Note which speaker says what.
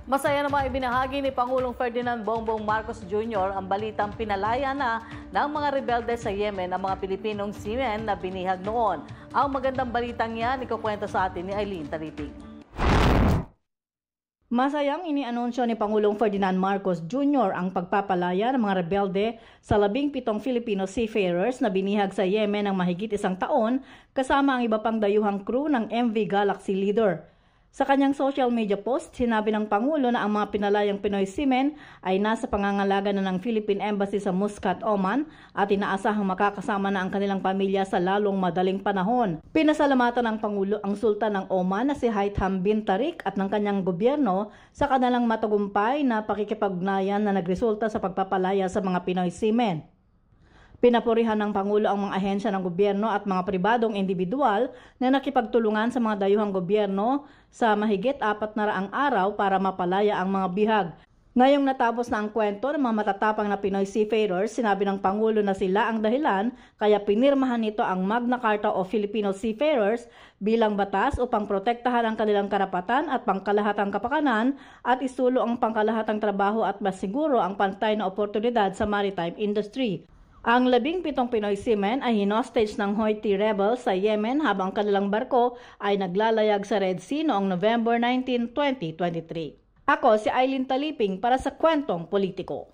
Speaker 1: Masaya namang ibinahagi ni Pangulong Ferdinand Bongbong Marcos Jr. ang balitang pinalaya na ng mga rebelde sa Yemen ang mga Pilipinong seamen na binihag noon. Ang magandang balitang yan, ikukwento sa atin ni Eileen Talipig.
Speaker 2: Masayang inianunsyo ni Pangulong Ferdinand Marcos Jr. ang pagpapalaya ng mga rebelde sa 17 Filipino seafarers na binihag sa Yemen ng mahigit isang taon kasama ang iba pang dayuhang crew ng MV Galaxy Leader. Sa kanyang social media post, sinabi ng Pangulo na ang mga pinalayang Pinoy seamen ay nasa pangangalaga na ng Philippine Embassy sa Muscat, Oman at inaasahang makakasama na ang kanilang pamilya sa lalong madaling panahon. Pinasalamatan ng Pangulo ang Sultan ng Oman na si Haitham bin Tariq at ng kanyang gobyerno sa kanilang matagumpay na pakikipag-ugnayan na nagresulta sa pagpapalaya sa mga Pinoy seamen. Pinapurihan ng Pangulo ang mga ahensya ng gobyerno at mga pribadong individual na nakipagtulungan sa mga dayuhang gobyerno sa mahigit 400 araw para mapalaya ang mga bihag. Ngayong natapos na ang kwento ng mga matatapang na Pinoy seafarers, sinabi ng Pangulo na sila ang dahilan kaya pinirmahan nito ang Magna Carta of Filipino Seafarers bilang batas upang protektahan ang kanilang karapatan at pangkalahatang kapakanan at isulo ang pangkalahatang trabaho at masiguro ang pantay na oportunidad sa maritime industry. Ang 17 Pinoy seamen ay hinostage ng Houthi rebels sa Yemen habang kanilang barko ay naglalayag sa Red Sea noong November 19, 2023. Ako si Eileen Taliping para sa Kwentong Politiko.